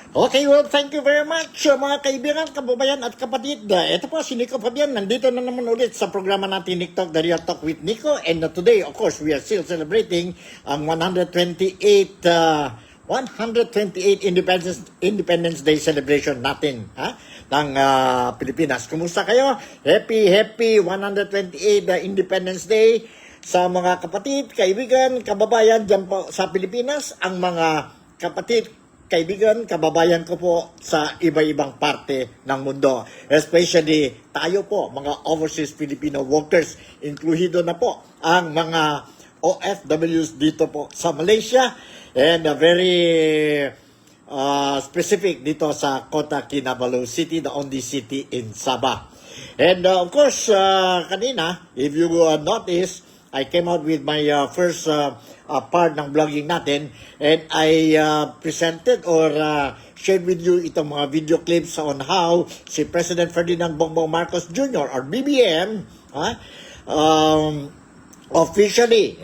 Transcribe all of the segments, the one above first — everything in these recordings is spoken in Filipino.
Okay, well, thank you very much, mga kaibigan, kababayan at kapatid. Ito po, si Nico Fabian. Nandito na naman ulit sa programa natin, Nick Talk, The Real Talk with Nico. And today, of course, we are still celebrating ang 128 Independence Day celebration natin, ng Pilipinas. Kumusta kayo? Happy 128 Independence Day sa mga kapatid, kaibigan, kababayan dyan po sa Pilipinas, ang mga kapatid, kaibigan, kababayan ko po sa iba-ibang parte ng mundo. Especially tayo po, mga overseas Filipino workers, incluido na po ang mga OFWs dito po sa Malaysia and very specific dito sa Kota Kinabalu City, the only city in Sabah. And of course, kanina, if you notice, I came out with my first part ng vlogging natin and I presented or shared with you itong mga video clips on how si President Ferdinand Bongbong Marcos Jr. or BBM officially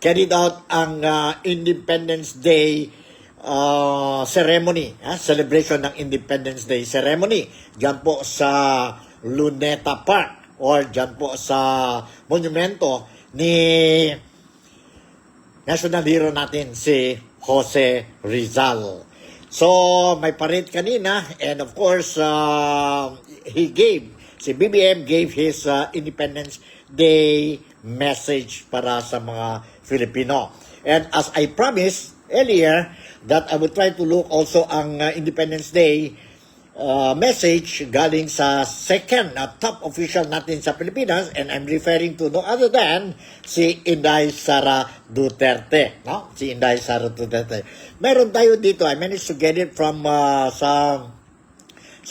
carried out ang Independence Day ceremony, celebration ng Independence Day ceremony dyan po sa Luneta Park or dyan po sa monumento ni national hero natin si Jose Rizal. So, may parade kanina and of course, si BBM gave his Independence Day message para sa mga Filipino. And as I promised earlier, that I would try to look also ang Independence Day message galing sa second top official natin sa Pilipinas, and I'm referring to no other than si Inday Sara Duterte, no? Si Inday Sara Duterte. Meron tayo dito, I managed to get it from sa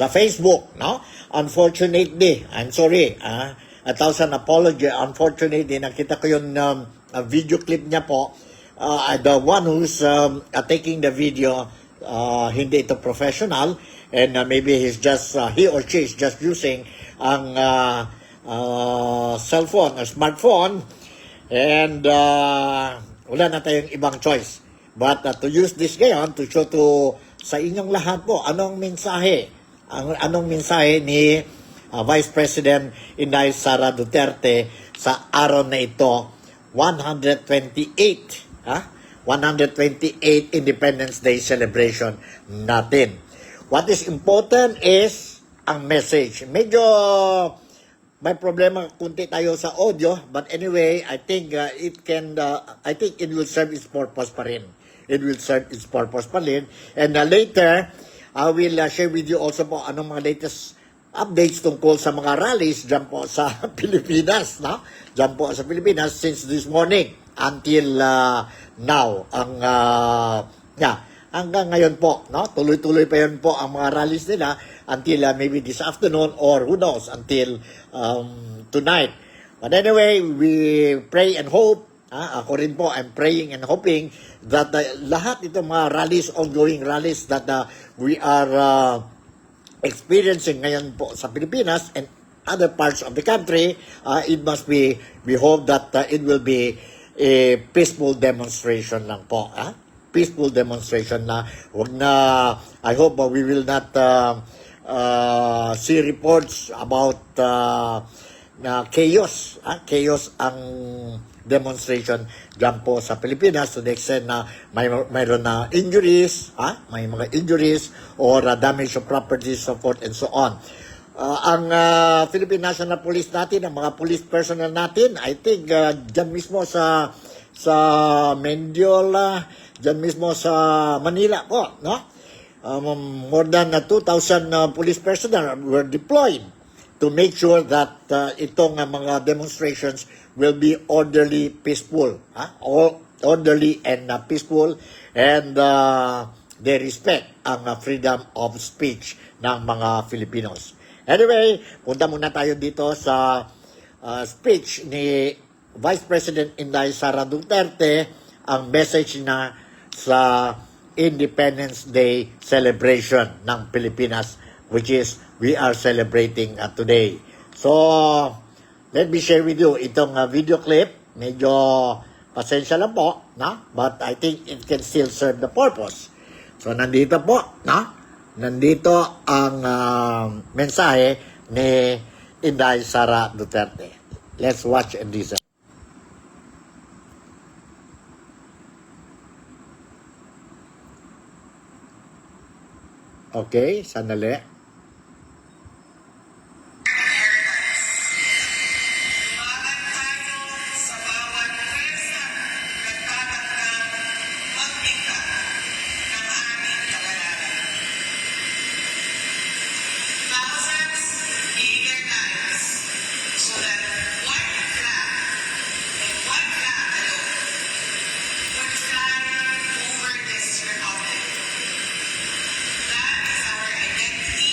Facebook, no? Unfortunately, I'm sorry, a thousand apology. Unfortunately, nakita ko yung video clip niya po. The one who's taking the video, hindi ito professional, and maybe he or she is just using ang cellphone or smartphone, and wala na tayong ibang choice but to use this ngayon to show to sa inyong lahat po anong mensahe ni Vice President Inday Sara Duterte sa araw na ito, 128 Independence Day celebration natin. What is important is ang message. Medyo may problema kunti tayo sa audio, but anyway, I think it will serve its purpose pa rin. It will serve its purpose pa rin. And later, I will share with you also po anong mga latest updates tungkol sa mga rallies dyan po sa Pilipinas, no? Dyan po sa Pilipinas since this morning until now. Hanggang ngayon po, no? Tuloy-tuloy pa yun po ang mga rallies nila until maybe this afternoon or who knows, until tonight. But anyway, we pray and hope. Ako rin po, I'm praying and hoping that lahat itong mga rallies, ongoing rallies that we are experiencing ngayon po sa Pilipinas and other parts of the country, we hope that it will be a peaceful demonstration lang po. Peaceful demonstration na I hope we will not see reports about na chaos ang demonstration dyan po sa Pilipinas to the extent na mayroon na injuries, may mga injuries or damage of properties, so forth and so on. Ang Philippine National Police natin, ang mga police personnel natin, I think dyan mismo sa Mendiola, dyan mismo sa Manila po, no? More than 2,000 police personnel were deployed to make sure that itong mga demonstrations will be orderly, peaceful, orderly and peaceful, and they respect ang freedom of speech ng mga Filipinos. Anyway, punta muna tayo dito sa speech ni Vice President Inday Sara Duterte, ang message na sa Independence Day celebration ng Pilipinas, which is we are celebrating today. So, let me share with you itong video clip. Medyo pasensya lang po, but I think it can still serve the purpose. So, nandito po, Nandito ang mensahe ni Inday Sara Duterte. Let's watch and listen. Okay, sandali. That is our identity.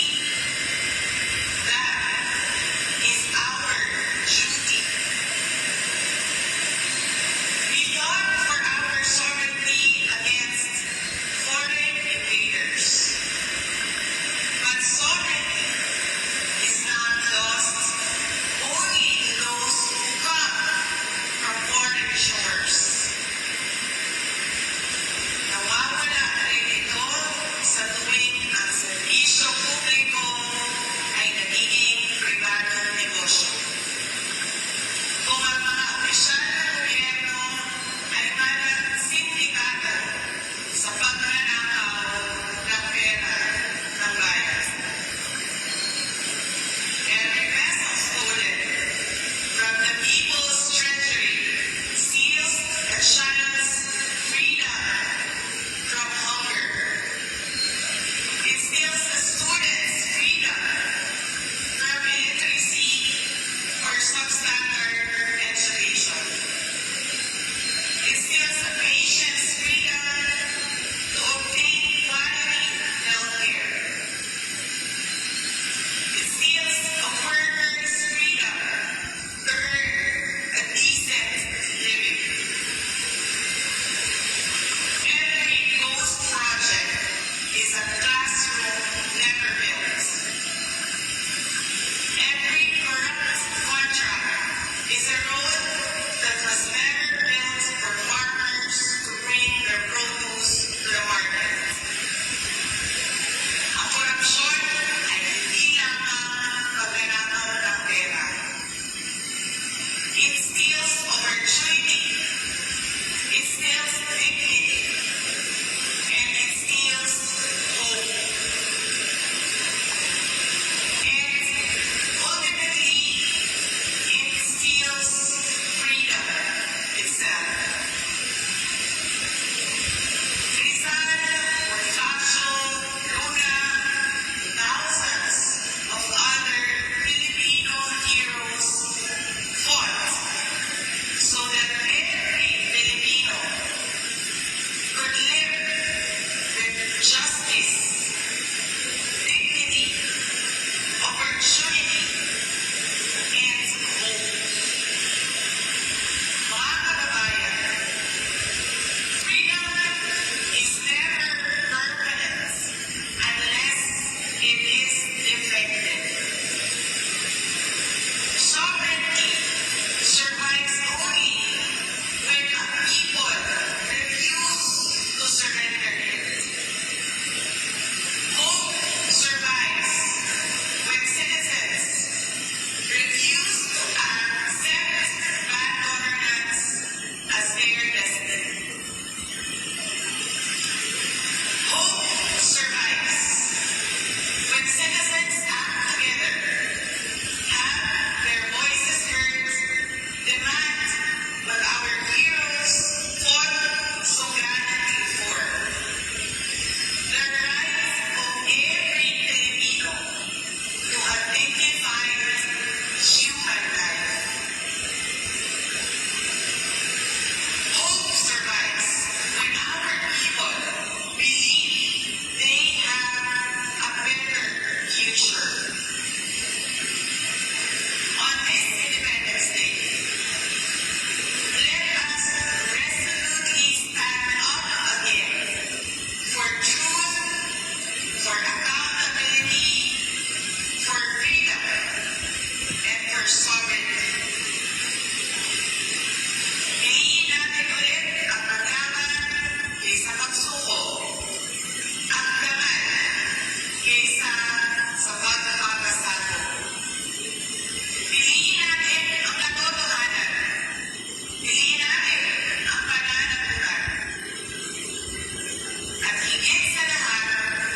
At higit sa lahat,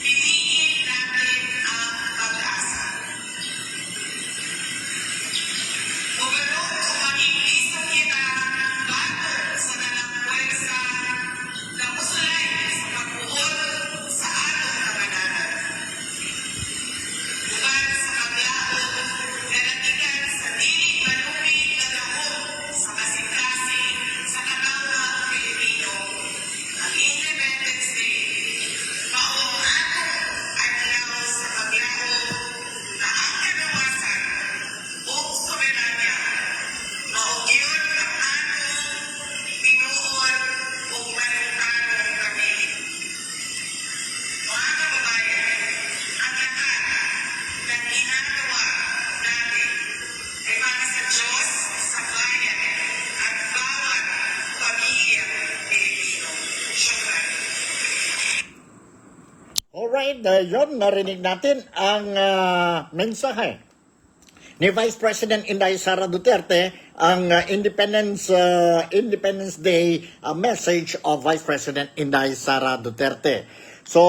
piliin natin ang pag-asa. Bumalong kung maging listo kita batol sa dalang pwersa na usulay sa pagbuod sa atong kabanalan. Bukan sa paglaot na natikan sa dilig malupit na dahon sa kasing-kasing sa katawang Pilipino, ang Independence Day, maong atong adlaw sa paglaot na ang kanawasan o soberanya, maong yun ang atong tinuod o manong-anong kami. Mga kababayan, ang lahat ng ginagawa natin ay para sa Diyos, sa bayan, at bawat pamilyang Pilipino. Syukran. Alright, yun, narinig natin ang mensahe ni Vice President Inday Sara Duterte, ang Independence Day message of Vice President Inday Sara Duterte. So,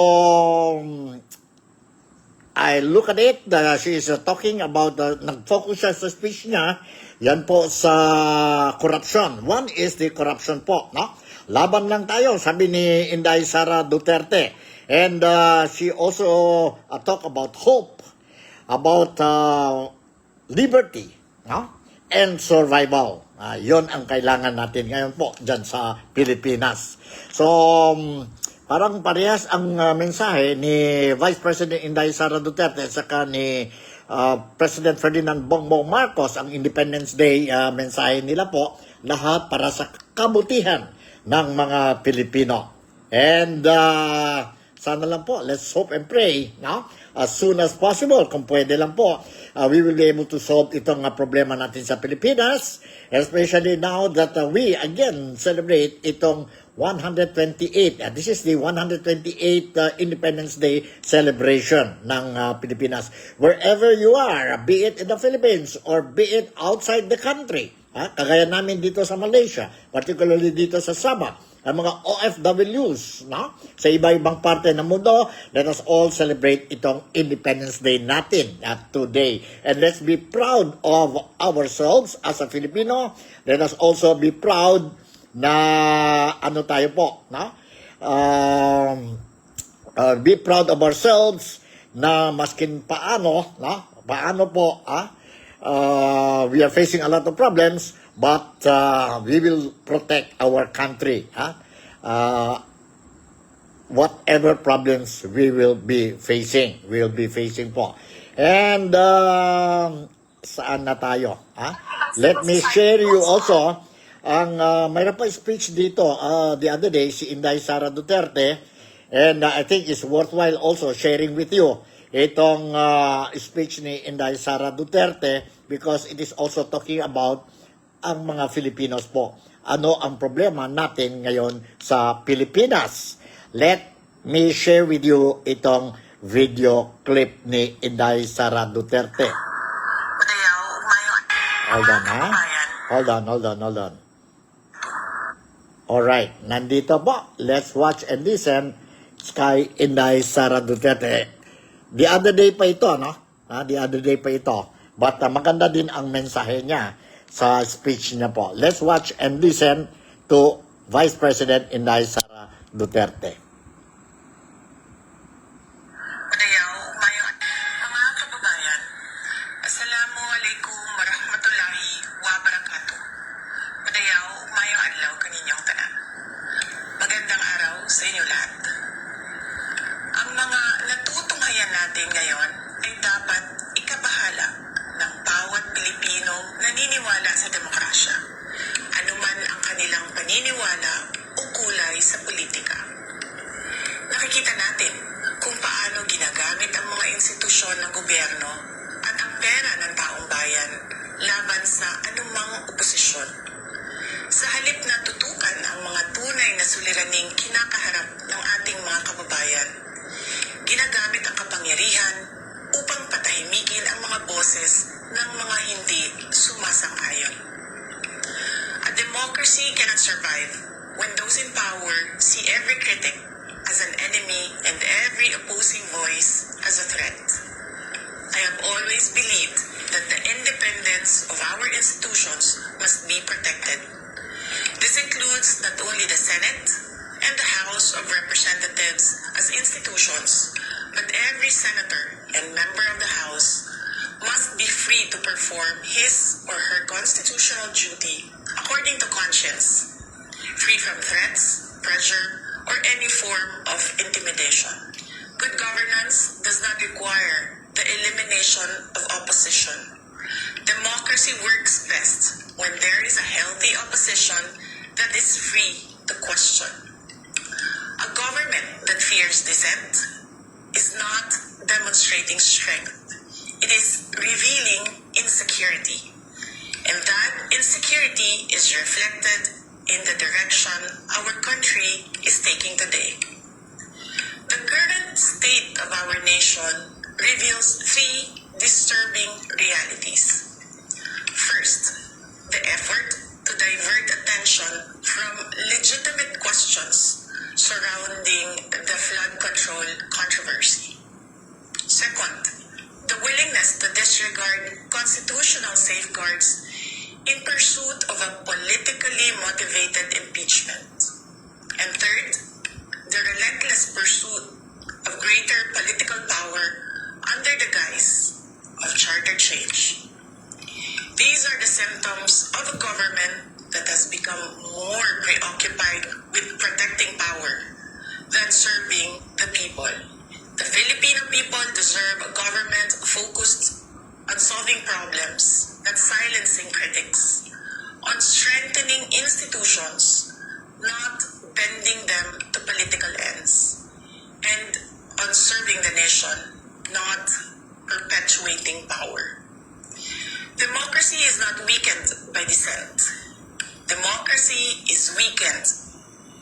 I look at it, she is talking about, nag-focus siya sa speech niya, yan po sa corruption. One is the corruption po, no? Laban lang tayo, sabi ni Inday Sara Duterte. And she also talk about hope, about liberty, no? And survival. Yon ang kailangan natin ngayon po dyan sa Pilipinas. So, parang parehas ang mensahe ni Vice President Inday Sara Duterte at saka ni President Ferdinand Bongbong Marcos. Ang Independence Day mensahe nila po, lahat para sa kabutihan ng mga Pilipino. And sana lang po, let's hope and pray, no? As soon as possible, kung pwede lang po, we will be able to solve itong problema natin sa Pilipinas, especially now that we again celebrate itong 128. This is the 128 Independence Day celebration ng Pilipinas. Wherever you are, be it in the Philippines or be it outside the country, kagaya namin dito sa Malaysia, particularly dito sa Sabah, ang mga OFWs, no? Sa iba-ibang parte ng mundo, let us all celebrate itong Independence Day natin today. And let's be proud of ourselves as a Filipino. Let us also be proud na ano tayo po, no? Be proud of ourselves na maskin paano, no? Paano po, we are facing a lot of problems, but we will protect our country. Whatever problems we will be facing po. And saan na tayo? Let me share you also ang mayroon pa speech dito the other day si Inday Sara Duterte, and I think it's worthwhile also sharing with you itong speech ni Inday Sara Duterte because it is also talking about ang mga Filipinos po. Ano ang problema natin ngayon sa Pilipinas? Let me share with you itong video clip ni Inday Sara Duterte. Hold on, ha? Hold on. Alright, nandito po. Let's watch and listen kay Inday Sara Duterte. The other day pa ito, no? The other day pa ito. But maganda din ang mensahe niya sa speech niya po. Let's watch and listen to Vice President Inday Sara Duterte. Mga kababayan, Assalamualaikum warahmatullahi wabarakatuh. Madayaw, mayong adlaw kaninyong tanan. Magandang araw sa inyo lahat. Ang mga natutunghayan natin ngayon ay dapat ikabahala ng bawat Pilipinong naniniwala sa demokrasya, anuman ang kanilang paniniwala o kulay sa politika. Nakikita natin kung paano ginagamit ang mga institusyon ng gobyerno at ang pera ng taong bayan laban sa anumang oposisyon. Sa halip na tutukan ang mga tunay na suliraning kinakaharap ng ating mga kababayan, ginagamit ang kapangyarihan upang patahimikin ang mga boses ng mga hindi sumasang-ayon. A democracy cannot survive when those in power see every critic opposing voice as a threat. I have always believed that the independence of our institutions must be protected. This includes not only the Senate and the House of Representatives as institutions, but every senator and member of the House must be free to perform his or her constitutional duty according to conscience, free from threats, pressure, or any form of intimidation. Good governance does not require the elimination of opposition. Democracy works best when there is a healthy opposition that is free to question. A government that fears dissent is not demonstrating strength. It is revealing insecurity. And that insecurity is reflected in the direction our country is taking today. The current state of our nation reveals three disturbing realities. First, the effort to divert attention from legitimate questions surrounding the flood control controversy. Second, the willingness to disregard constitutional safeguards in pursuit of a politically motivated impeachment. And third, the relentless pursuit of greater political power under the guise of charter change. These are the symptoms of a government that has become more preoccupied with protecting power than serving the people. The Filipino people deserve a government focused on solving problems, not silencing critics, on strengthening institutions, not bending them to political ends, and on serving the nation, not perpetuating power. Democracy is not weakened by dissent. Democracy is weakened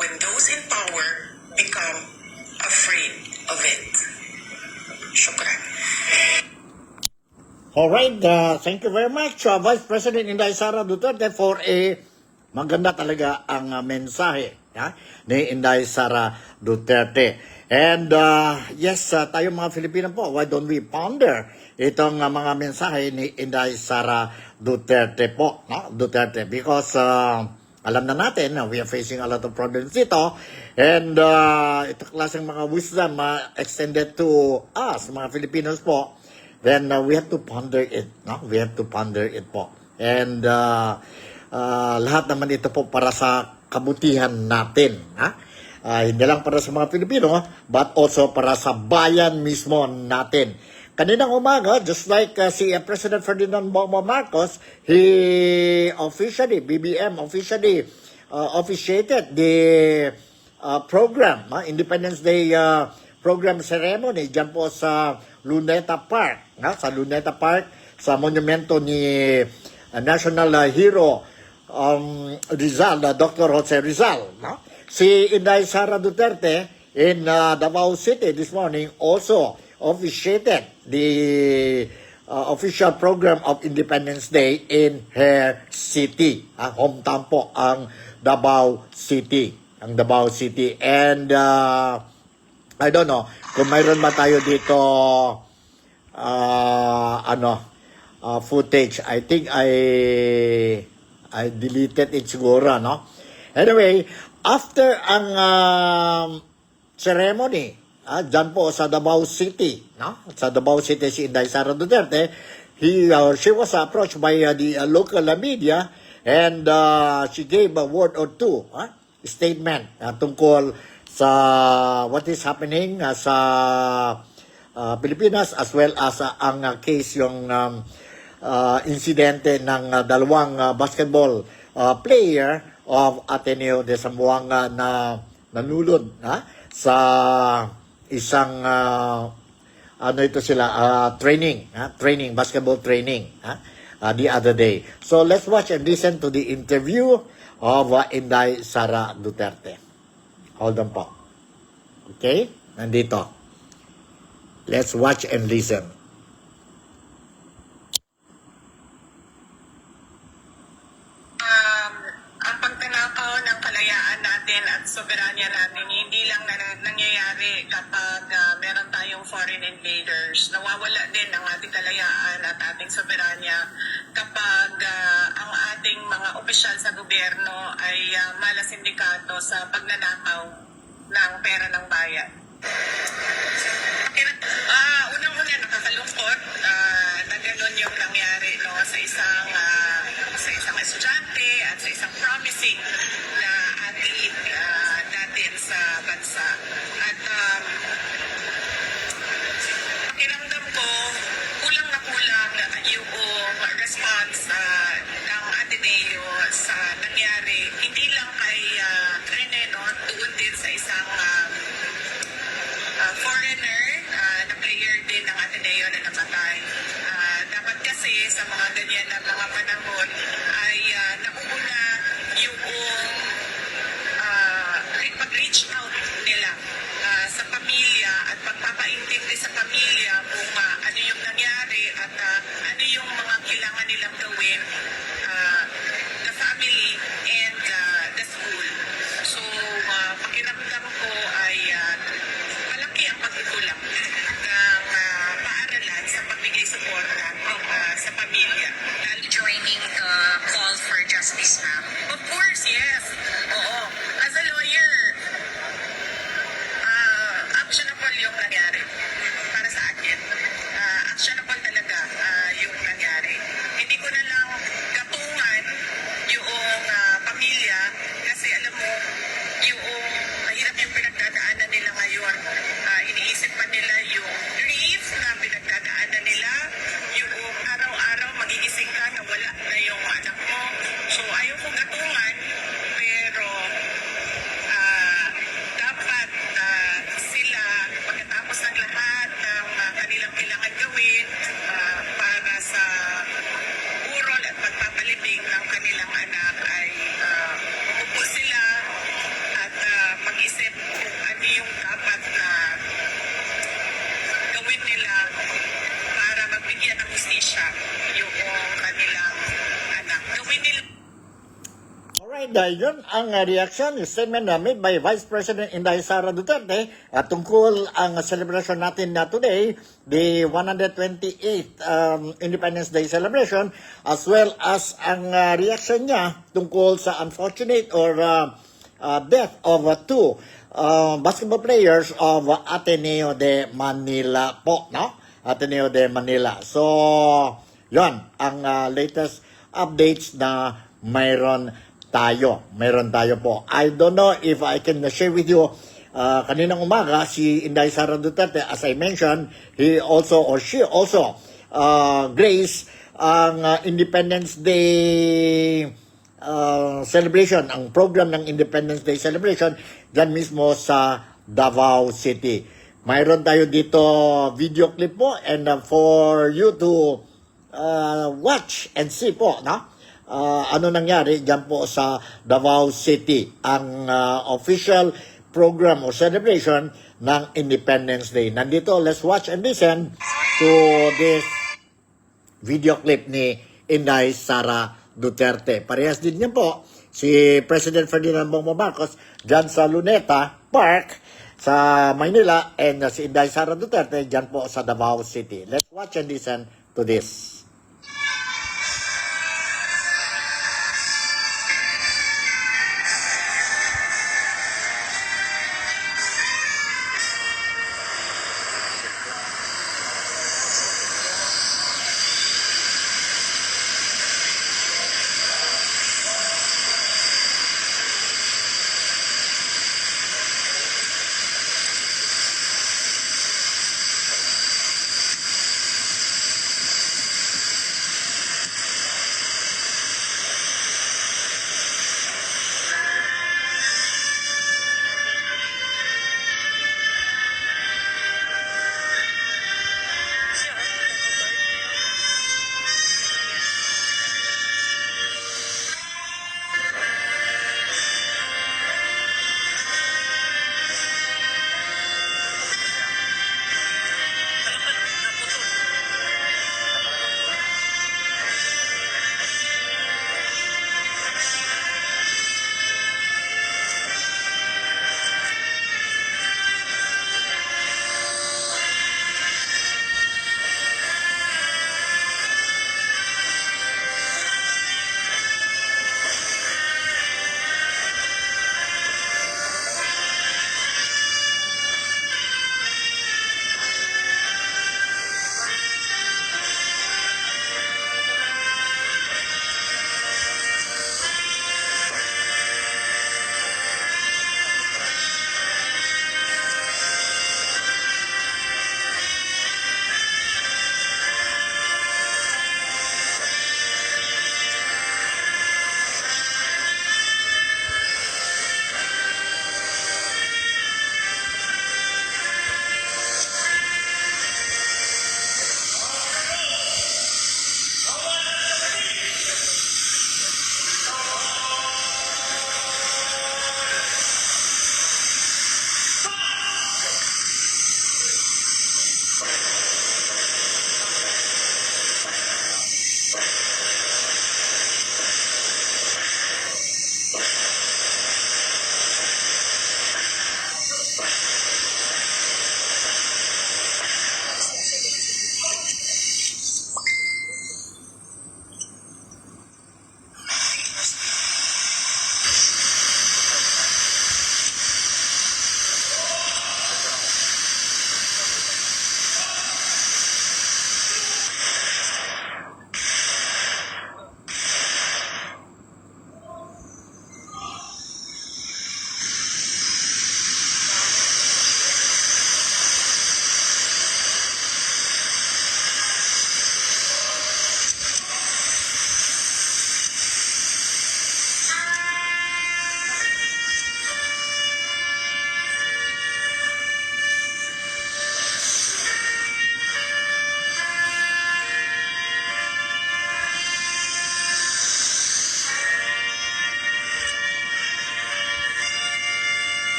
when those in power become afraid of it. Shukran. Alright, thank you very much, Vice President Inday Sara Duterte, for a maganda talaga ang mensahe ni Inday Sara Duterte. And yes, tayo mga Filipino po, why don't we ponder itong mga mensahe ni Inday Sara Duterte po, Duterte, because alam na natin na we are facing a lot of problems dito, and ito klaseng mga wisdom extended to us, mga Filipinos po, then we have to ponder it, we have to ponder it po. And lahat naman ito po para sa kabutihan natin, hindi lang para sa mga Pilipino, but also para sa bayan mismo natin. Kaninang umaga, just like si President Ferdinand Bongbong Marcos, he officially, BBM officially officiated the program, Independence Day program ceremony dyan po sa Luneta Park, sa Luneta Park, sa monumento ni National Hero Rizal, Dr. Jose Rizal. Si Inday Sara Duterte in Davao City this morning also officiated the official program of Independence Day in her city. Hometown po ang Davao City. Ang Davao City. And I don't know kung mayroon ba tayo dito footage. I think I deleted it siguro, no? Anyway, after ang ceremony, dyan po sa Davao City, no? Sa Davao City si Inday Sara Duterte, she was approached by the local media, and she gave a word or two, statement tungkol sa what is happening sa Pilipinas, as well as ang case yung insidente ng dalawang basketball player of Ateneo de Zamboanga na nanulod sa isang training, basketball training the other day. So let's watch and listen to the interview of Inday Sara Duterte. Hold on po. Okay? Nandito. Let's watch and listen. Ang pagtanakaw ng kalayaan natin at soberanya natin, hindi lang nangyayari kapag meron invaders. Nawawala din ang ating kalayaan at ating soberanya kapag ang ating mga opisyal sa gobyerno ay malasindikato sa pagnanakaw ng pera ng bayan. Unang-una nakakalungkot na ganun yung nangyari no, sa isang estudyante at sa isang promising na athlete natin sa bansa. At pakiramdam ko, kulang na kulang yung response ng Ateneo sa nangyari. Hindi lang kay Rene, no, tuon din sa isang foreigner na player din ng Ateneo na namatay. Dapat kasi sa mga ganyan na mga panahon ay nauna yung pag-reach out nila sa pamilya at pagpapaintindi sa pamilya kung ano yung nangyari at ano yung mga kailangan nilang gawin, the family and the school. So, pakiramdam ko ay malaki ang pagkukulang ng paaralan sa pagbigay suporta sa pamilya. Joining the call for justice, ma'am. Of course, yes. Oo. As a lawyer, actionable yung nangyari para sa akin. Actionable talaga yung nangyari. Hindi ko na lang katungan yung pamilya kasi alam mo, yung mahirap yung pinagdadaanan nila ngayon. Iniisip pa nila yung grief na pinagdadaanan nila, yung araw-araw magigising ka na wala na yung anak mo. So ayaw kong gatungan, pero dapat sila pagkatapos ng lahat ng kanilang kailangan gawin para sa burol at pagpapalibing ng kanilang anak ay umupo sila at mag-isip kung ano yung dapat na gawin nila para magbigyan ng hustisya yung kanilang anak. Gawin nila. Alright, yun ang reaction, statement na made by Vice President Inday Sara Duterte tungkol ang celebration natin na today, the 128th Independence Day celebration, as well as ang reaction niya tungkol sa unfortunate or death of two basketball players of Ateneo de Manila po, no? Ateneo de Manila. So, yon ang latest updates na mayroon tayo po. I don't know if I can share with you kaninang umaga si Inday Sara Duterte, as I mentioned, he also or she also graced ang Independence Day celebration, ang program ng Independence Day celebration dyan mismo sa Davao City. Mayroon tayo dito video clip po and for you to watch and see po, no? Ano nangyari dyan po sa Davao City, ang official program o celebration ng Independence Day. Nandito, let's watch and listen to this video clip ni Inday Sara Duterte. Parehas din niya po si President Ferdinand Bongbong Marcos dyan sa Luneta Park sa Maynila, and si Inday Sara Duterte dyan po sa Davao City. Let's watch and listen to this.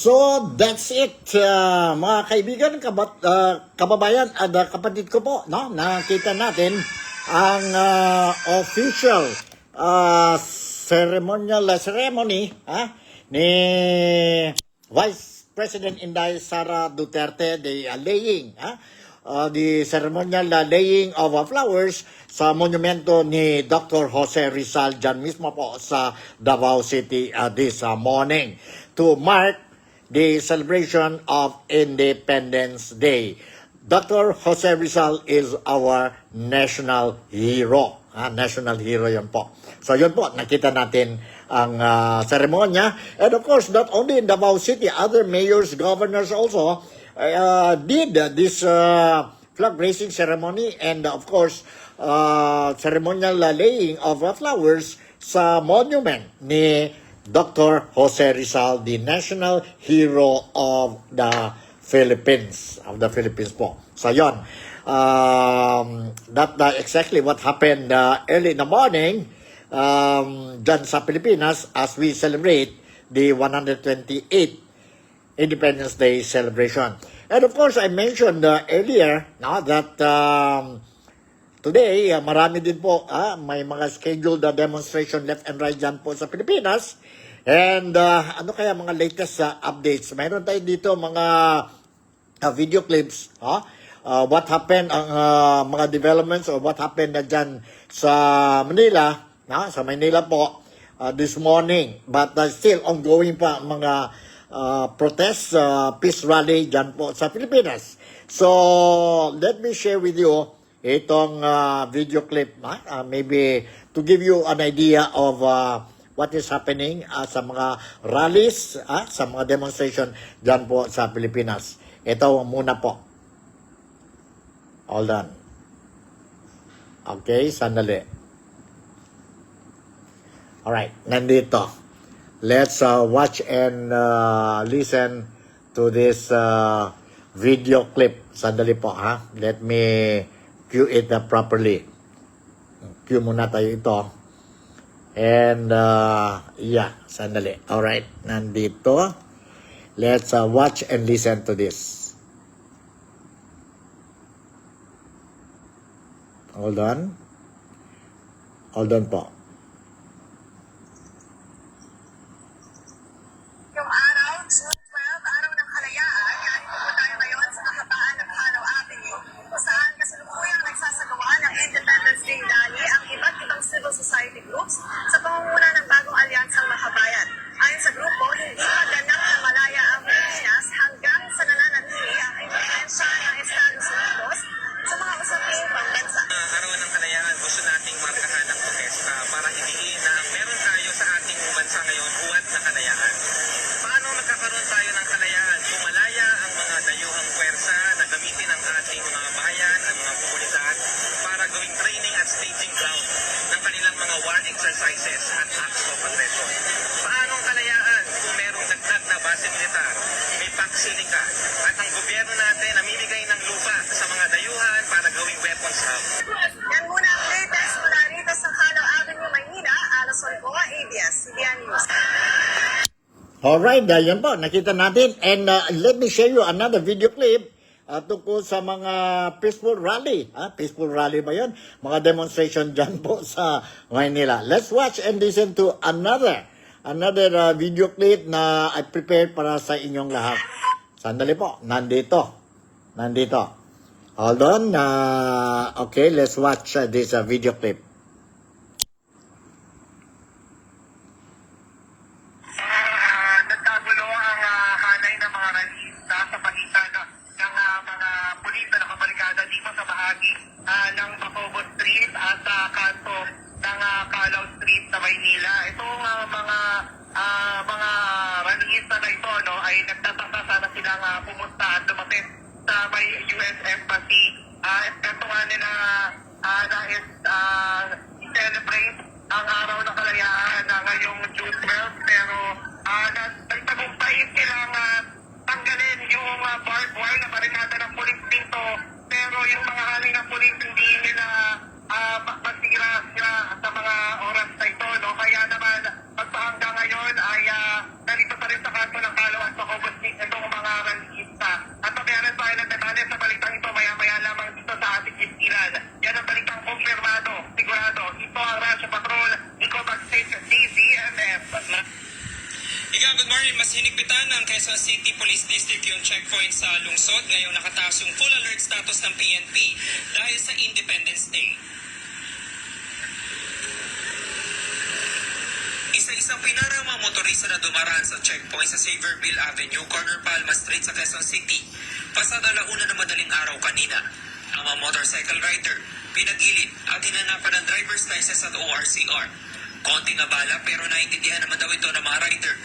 So, that's it, mga kaibigan, kababayan at kapatid ko po, no? Nakita natin ang official ceremony ni Vice President Inday Sara Duterte, the ceremonial laying of flowers sa monumento ni Dr. Jose Rizal dyan mismo po sa Davao City this morning to mark the celebration of Independence Day. Dr. Jose Rizal is our national hero. National hero yan po. So yun po, nakita natin ang seremonya. And of course, not only in Davao City, other mayors, governors also did this flag raising ceremony and of course, ceremonial laying of flowers sa monument ni Dr. Jose Rizal, the national hero of the Philippines po. So yon, that exactly what happened early in the morning dyan sa Pilipinas as we celebrate the 128th Independence Day celebration. And of course, I mentioned earlier that today, marami din po, may mga scheduled demonstration left and right dyan po sa Pilipinas. And ano kaya mga latest updates? Mayroon tayo dito mga video clips, what happened, ang mga developments or what happened na dyan sa Manila, sa Manila po this morning. But still ongoing pa mga protest, peace rally dyan po sa Pilipinas. So, let me share with you itong video clip, maybe to give you an idea of what is happening sa mga rallies, sa mga demonstration dyan po sa Pilipinas. Ito muna po. Hold on. Okay, sandali. Alright, nandito. Let's watch and listen to this video clip. Sandali po, Let me cue it properly. Cue muna tayo ito. And, sandali. Alright, nandito. Let's watch and listen to this. Hold on. Hold on po. Yung araw, June 12, araw ng kalayaan, narito po tayo ngayon sa kahabaan ng Halo Avenue, kung saan kasalukuyang nagsasagawa ng Independence Day Rally ang iba't ibang civil society groups sa pangunguna ng Bagong Alyansang Makabayan. Ayon sa grupo, hindi maganap na malaya ang Pilipinas hanggang sa nananatili ang independensya ng Estados Unidos sa mga usaping pambansa. Araw ng kalayaan, gusto nating markahan ang protesta para higiin na ang meron tayo sa ating bansa ngayon, buwan na kalayaan. Paano magkakaroon tayo ng kalayaan kung malaya ang mga dayuhang pwersa na gamitin ang ating mga bayan, ang mga komunidad para gawing training at staging ground ng kanilang mga war exercises at acts of aggression? Paano ang kalayaan kung merong dagdag na base militar, may paksilika at ang gobyerno natin namimigay ng lupa sa mga dayuhan para gawing weapons hub? Yan muna ang latest mula rito sa Halo Avenue, Maynila. Alison po, ABS-CBN News. Alright, yan po, nakita natin. And let me share you another video clip tungkol sa mga peaceful rally. Peaceful rally ba yun? Mga demonstration dyan po sa Maynila. Let's watch and listen to another video clip na I prepared para sa inyong lahat. Sandali po, nandito. Hold on. Okay, let's watch this video clip. Nagkagulo ang hanay ng mga ralista sa pagitan ng mga pulis na nakabarikada dito sa bahagi ng Bacobo Street at kanto ng Calao Street sa Maynila. Itong mga ralista na ito ay nagtataka sana silang pumunta at lumapit sa may US Embassy. Ito nga nila nais celebrate ang araw ng kalayaan ngayong June 12, pero nagtagumpay silang tanggalin yung barbed wire na barikada ng pulis dito, pero yung mga hanay ng pulis hindi nila masira sa mga oras na ito, Kaya naman, pagpahanggang ngayon ay narito pa rin sa kanto ng Calao at Bacobo good morning. Mas hinigpitan ng Quezon City Police District yung checkpoint sa lungsod. Ngayon nakataas yung full alert status ng PNP dahil sa Independence Day. Isa-isang pinara ang mga motorista na dumaraan sa checkpoint sa Saverville Avenue, corner Palma Street sa Quezon City. Pasada 1:00 na madaling araw kanina. Ang mga motorcycle rider, pinagilid at hinanapan ng driver's license at ORCR. Konting abala pero naiintindihan naman daw ito ng mga rider.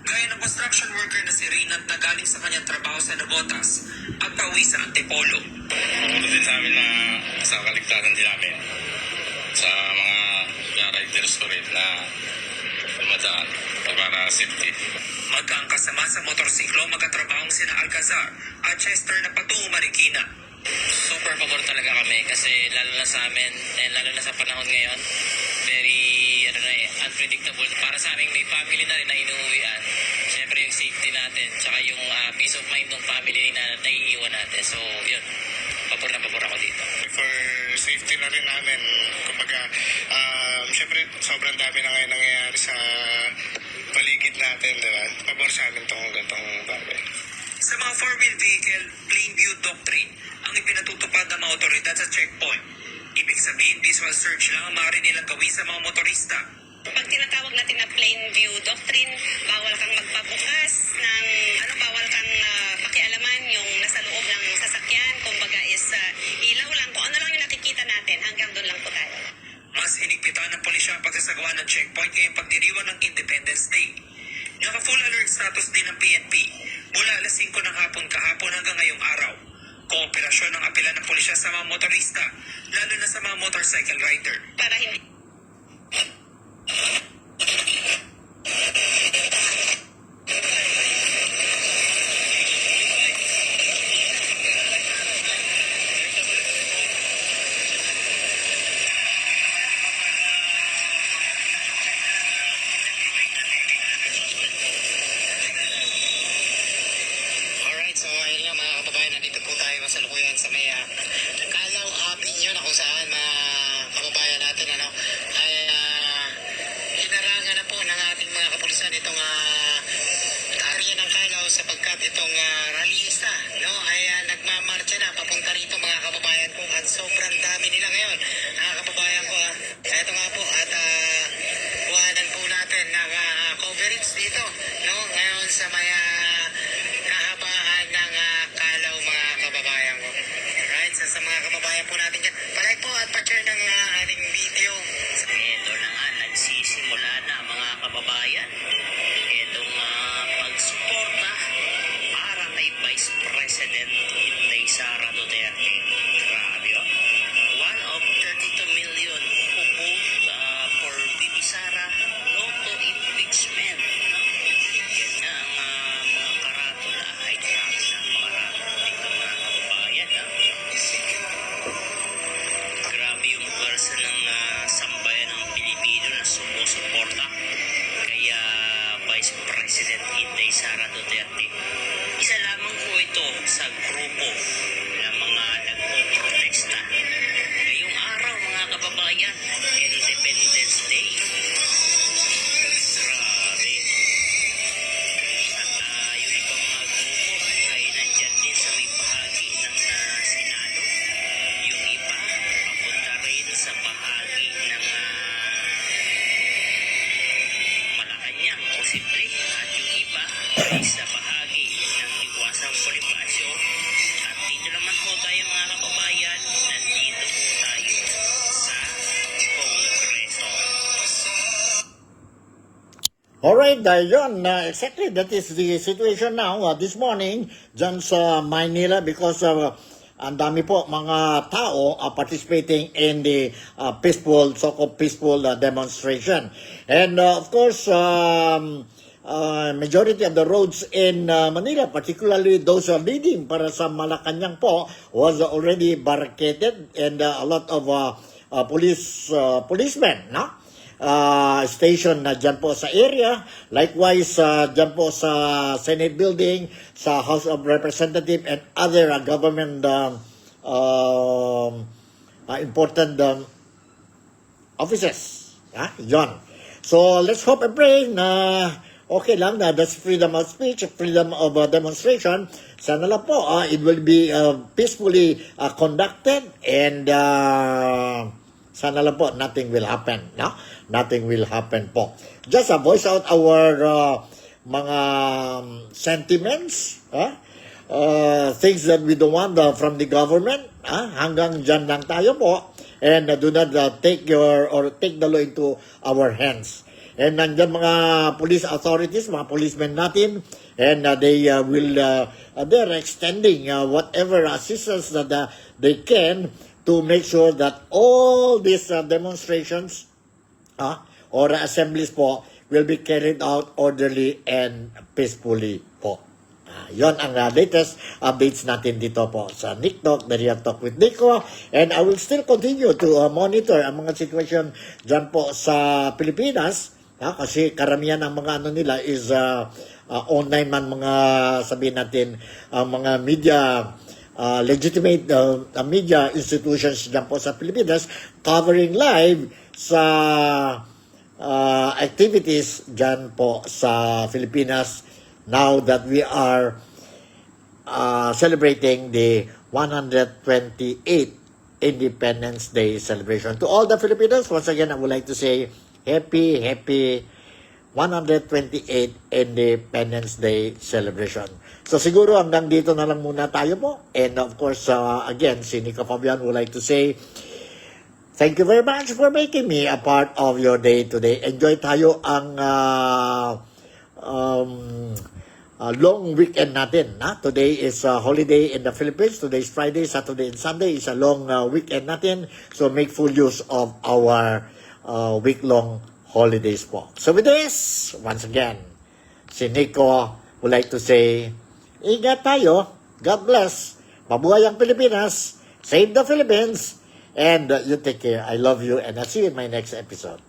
Gaya ng construction worker na si Reynald na galing sa kanyang trabaho sa Nabotas at pauwi sa Antipolo. Tungkol din sa amin na sa kaligtasan din namin sa mga riders ko rin na dumadaan para safety. Magkaang kasama sa motorsiklo magkatrabahong sina Alcazar at Chester na patungo Marikina. Super pabor talaga kami kasi lalo na sa amin, lalo na sa panahon ngayon, very unpredictable. Para sa amin may family na rin na inuuwian. Siyempre yung safety natin, tsaka yung peace of mind ng family na naiiwan natin. So yun, pabor na pabor ako dito. For safety na rin namin, kumbaga, syempre sobrang dami na ngayon nangyayari sa paligid natin, diba? Pabor sa amin itong gantong bagay. Sa mga four-wheel vehicle, plain view doctrine ang ipinatutupad ng mga otoridad sa checkpoint. Ibig sabihin, visual search lang ang maaari nilang gawin sa mga motorista. Pag tinatawag natin na plain view doctrine, bawal kang magpabukas ng, bawal kang pakialaman yung nasa loob ng sasakyan. Kumbaga is ilaw lang. Kung ano lang yung nakikita natin, hanggang doon lang po tayo. Mas hinigpitan ng pulisya ang pagsasagawa ng checkpoint ngayong pagdiriwang ng Independence Day. Naka-full alert status din ng PNP mula alas 5 ng hapon kahapon hanggang ngayong araw. Kooperasyon ng apela ng pulisya sa mga motorista, lalo na sa mga motorcycle rider. Para hindi Alright, so ayun nga mga kababayan, nandito po tayo masalukuyan sa may Calao Avenue na kung saan mga kababayan natin ay hinarangan na po ng ating mga kapulisan itong area ng Calao sapagkat itong rallyista ay nagmamarcha na papunta rito mga kababayan ko at sobrang dami nila ngayon mga kababayan ko. Ito nga po at kuhanan po natin ng coverage dito ngayon sa may kahabaan ng Calao mga kababayan ko. Alright, sa mga kababayan po natin dyan, palike po at pa-share ng ating video. Ito na nga, nagsisimula na mga kababayan. Itong pagsuporta para kay Vice President Inday Sara Duterte. Grabe oh. 1 of 32 million who vote for Bibi Sara, no to impeachment. Yan nga ang mga karatula. Ay, grabe na mga karatula dito mga kababayan. Grabe yung versa ng sambayan ng Pilipino na sumusuporta kay Vice President Inday Sara Duterte. Isa lamang po ito sa grupo ng mga nagpo-protesta. Ngayong araw mga kababayan, Independence Day. Grabe. At yung ibang mga grupo ay nandyan din sa may bahagi ng Senado. Yung iba, papunta rin sa bahagi ng Malacanang, posible. At yung iba ay sa bahagi ng Iwasang Bonifacio. At dito naman po tayo mga kababayan, nandito po tayo sa Kongreso. Alright, yun, exactly, that is the situation now, this morning, dyan sa Maynila, because ang dami po mga tao participating in the peaceful, so-called peaceful demonstration. And of course, majority of the roads in Manila, particularly those leading para sa Malacanang po, was already barricaded and a lot of policemen, no? Station na dyan po sa area. Likewise, dyan po sa Senate Building, sa House of Representatives and other government important offices. Yan. So, let's hope and pray na okay lang na that's freedom of speech, freedom of demonstration. Sana lang po, it will be peacefully conducted and sana lang po, nothing will happen. No? Nothing will happen po. Just voice out our mga sentiments, things that we don't want from the government. Hanggang dyan lang tayo po. And do not take the law into our hands. And nandyan mga police authorities, mga policemen natin, and they're extending whatever assistance that they can to make sure that all these demonstrations or assemblies po will be carried out orderly and peacefully po. Yon ang latest updates natin dito po sa Nick Talk, the Real Talk with Nico. And I will still continue to monitor ang mga situation dyan po sa Pilipinas. Kasi karamihan ng mga ano nila is online man, mga sabihin natin, mga media, legitimate media institutions dyan po sa Pilipinas covering live sa activities dyan po sa Pilipinas now that we are celebrating the 128th Independence Day celebration. To all the Filipinos, once again, I would like to say happy 128th Independence Day celebration. So siguro hanggang dito na lang muna tayo po. And of course, again, si Nico Fabian would like to say thank you very much for making me a part of your day today. Enjoy tayo ang long weekend natin. Today is a holiday in the Philippines. Today is Friday, Saturday, and Sunday is a long weekend natin. So make full use of our week-long holidays po. So with this, once again, si Nico would like to say, ingat tayo, God bless, mabuhay ang Pilipinas, save the Philippines, and you take care. I love you, and I'll see you in my next episode.